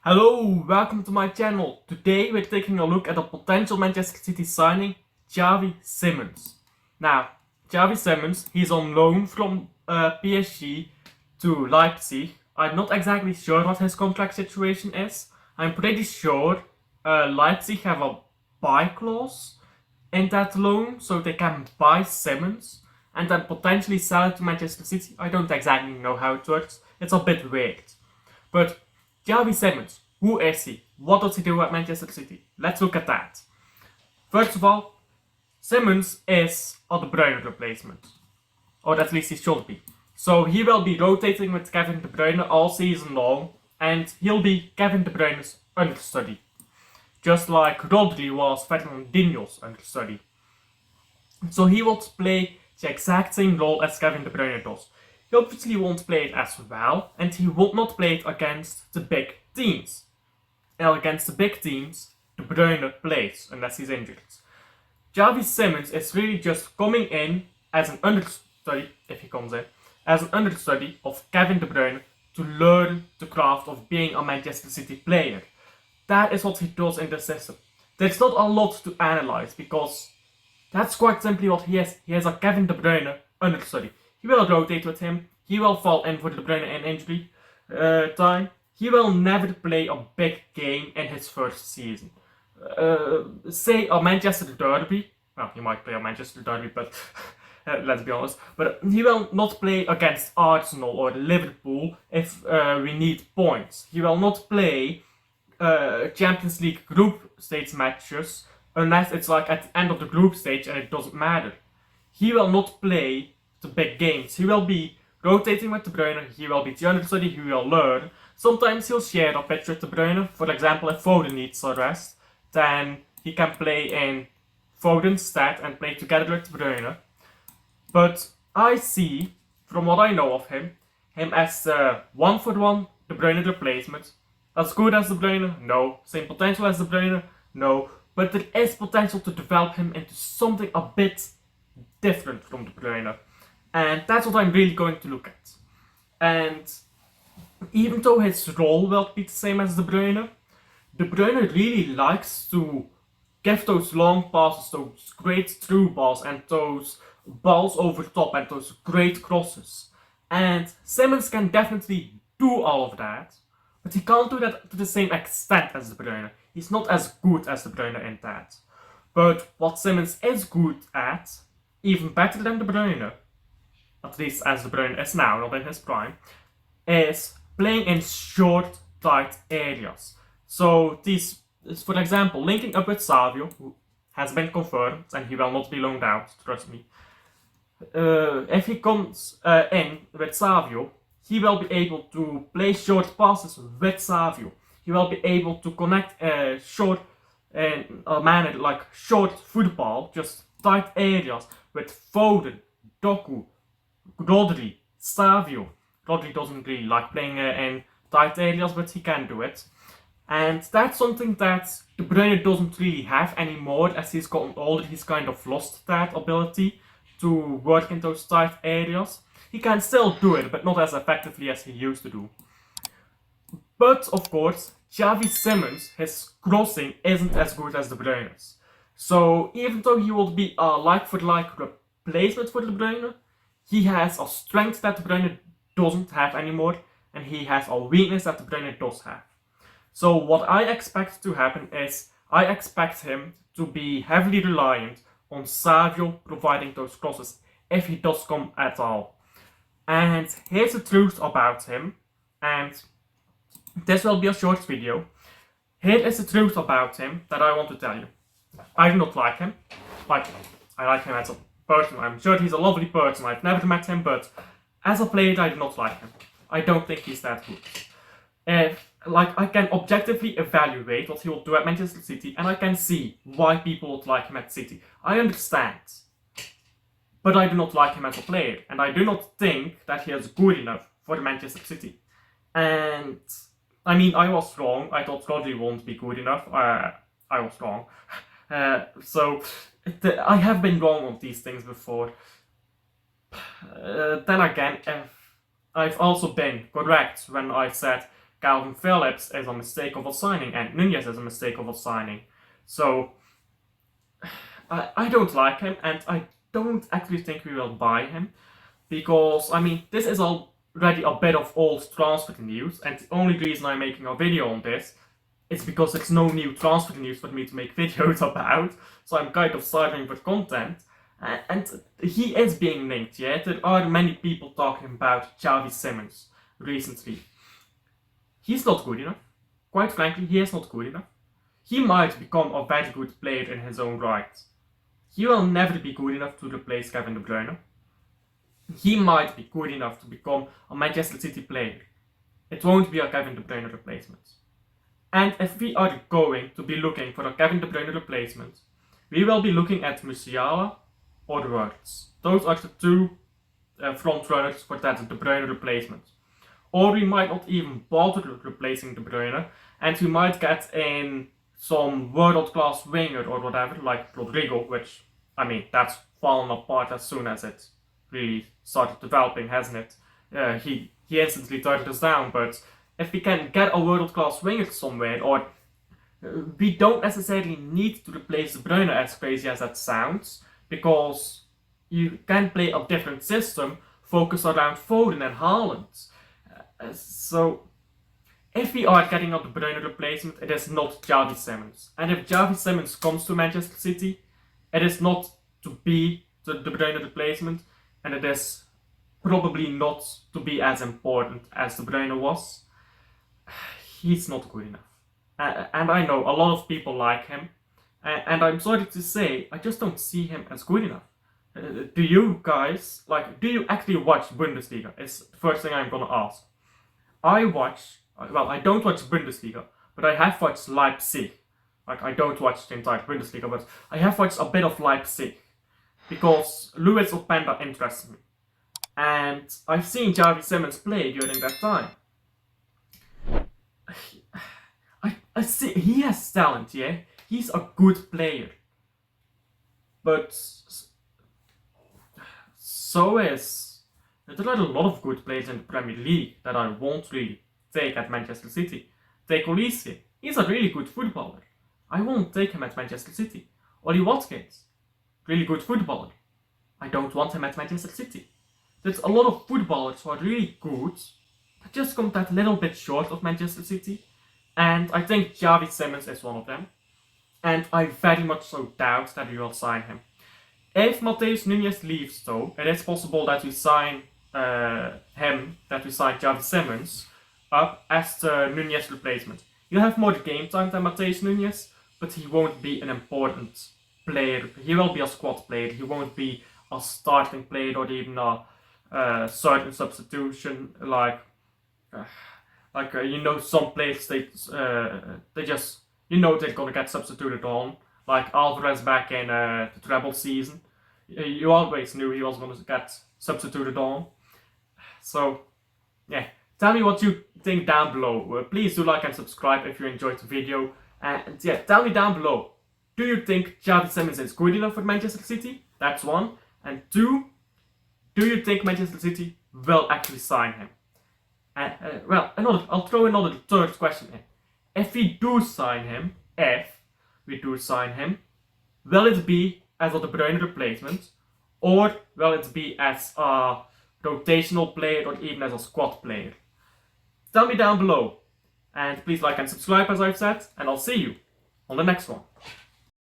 Hello, welcome to my channel. Today we're taking a look at a potential Manchester City signing, Xavi Simons. Now, Xavi Simons, he's on loan from PSG to Leipzig. I'm not exactly sure what his contract situation is. I'm pretty sure Leipzig have a buy clause in that loan, so they can buy Simons and then potentially sell it to Manchester City. I don't exactly know how it works. It's a bit weird. But Xavi Simons, who is he? What does he do at Manchester City? Let's look at that. First of all, Simons is a De Bruyne replacement. Or at least he should be. So he will be rotating with Kevin De Bruyne all season long, and he'll be Kevin De Bruyne's understudy. Just like Rodri was Fernandinho's understudy. So he will play the exact same role as Kevin De Bruyne does. He obviously won't play it as well, and he will not play it against the big teams. And against the big teams, De Bruyne plays, unless he's injured. Xavi Simons is really just coming in as an understudy, if he comes in, as an understudy of Kevin De Bruyne to learn the craft of being a Manchester City player. That is what he does in the system. There's not a lot to analyze, because that's quite simply what he is. He is a Kevin De Bruyne understudy. He will rotate with him. He will fall in for De Bruyne in injury time. He will never play a big game in his first season. Say a Manchester derby. Well, he might play a Manchester derby, but let's be honest. But he will not play against Arsenal or Liverpool if we need points. He will not play Champions League group stage matches unless it's like at the end of the group stage and it doesn't matter. He will not play the big games. He will be rotating with De Bruyne. He will be the understudy. He will learn. Sometimes he'll share a pitch with De Bruyne. For example, if Foden needs a rest, then he can play in Foden's stead and play together with De Bruyne. But I see, from what I know of him as a one-for-one De Bruyne replacement. As good as De Bruyne? No. Same potential as De Bruyne? No. But there is potential to develop him into something a bit different from De Bruyne. And that's what I'm really going to look at. And even though his role will be the same as De Bruyne really likes to give those long passes, those great through balls, and those balls over top, and those great crosses. And Simons can definitely do all of that, but he can't do that to the same extent as De Bruyne. He's not as good as De Bruyne in that. But what Simons is good at, even better than De Bruyne, at least as De Bruyne is now, not in his prime, is playing in short, tight areas. So these, for example, linking up with Xavi, who has been confirmed, and he will not be loaned out, trust me. If he comes in with Xavi, he will be able to play short passes with Xavi. He will be able to connect short in a manner like short football, just tight areas with Foden, Doku, Rodri, Xavi. Rodri doesn't really like playing in tight areas, but he can do it. And that's something that De Bruyne doesn't really have anymore. As he's gotten older, he's kind of lost that ability to work in those tight areas. He can still do it, but not as effectively as he used to do. But, of course, Xavi Simons, his crossing isn't as good as De Bruyne's. So, even though he will be a like-for-like replacement for De Bruyne, he has a strength that De Bruyne doesn't have anymore, and he has a weakness that De Bruyne does have. So what I expect to happen is, I expect him to be heavily reliant on Xavi providing those crosses, if he does come at all. And here's the truth about him, and this will be a short video. Here is the truth about him that I want to tell you. I do not like him. I like him as a person. I'm sure he's a lovely person. I've never met him, but as a player, I do not like him. I don't think he's that good. I can objectively evaluate what he will do at Manchester City, and I can see why people would like him at City. I understand. But I do not like him as a player, and I do not think that he is good enough for Manchester City. And, I mean, I was wrong. I thought Rodri won't be good enough. I was wrong. I have been wrong on these things before. Then again, I've also been correct when I said Calvin Phillips is a mistake of a signing, and Nunez is a mistake of a signing. So I don't like him, and I don't actually think we will buy him, because I mean this is already a bit of old transfer news, and the only reason I'm making a video on this is because there's no new transfer news for me to make videos about, so I'm kind of starving for content. And he is being linked, yeah? There are many people talking about Xavi Simons recently. He's not good enough. Quite frankly, he is not good enough. He might become a very good player in his own right. He will never be good enough to replace Kevin De Bruyne. He might be good enough to become a Manchester City player. It won't be a Kevin De Bruyne replacement. And if we are going to be looking for a Kevin De Bruyne replacement, we will be looking at Musiala or Wirtz. Those are the two front runners for that De Bruyne replacement. Or we might not even bother replacing De Bruyne, and we might get in some world-class winger or whatever, like Rodrigo, which, I mean, that's fallen apart as soon as it really started developing, hasn't it? He instantly turned us down, but if we can get a world-class winger somewhere, or we don't necessarily need to replace De Bruyne, as crazy as that sounds, because you can play a different system focused around Foden and Haaland. So if we are getting a De Bruyne replacement, it is not Xavi Simons. And if Xavi Simons comes to Manchester City, it is not to be the De Bruyne replacement, and it is probably not to be as important as De Bruyne was. He's not good enough. And I know a lot of people like him, and I'm sorry to say, I just don't see him as good enough. Do you guys, do you actually watch Bundesliga? It's the first thing I'm gonna ask. I don't watch Bundesliga, but I have watched Leipzig. I don't watch the entire Bundesliga, but I have watched a bit of Leipzig, because Luis Openda interests me. And I've seen Xavi Simons play during that time. I see he has talent, yeah? He's a good player. But so is... There are a lot of good players in the Premier League that I won't really take at Manchester City. Take Olise. He's a really good footballer. I won't take him at Manchester City. Ollie Watkins. Really good footballer. I don't want him at Manchester City. There's a lot of footballers who are really good, that just come that little bit short of Manchester City. And I think Xavi Simons is one of them. And I very much so doubt that we will sign him. If Matheus Nunez leaves though, it is possible that we sign Xavi Simons up as the Nunez replacement. He'll have more game time than Matheus Nunez, but he won't be an important player. He will be a squad player. He won't be a starting player or even a certain substitution some players they just they're gonna get substituted on, like Alvarez back in the treble season. You always knew he was gonna get substituted on. So yeah, tell me what you think down below. Please do like and subscribe if you enjoyed the video. And yeah, tell me down below, do you think Xavi Simons is good enough for Manchester City? That's one. And two, do you think Manchester City will actually sign him? I'll throw another third question in. If we do sign him, will it be as a De Bruyne replacement, or will it be as a rotational player or even as a squad player? Tell me down below, and please like and subscribe as I've said, and I'll see you on the next one.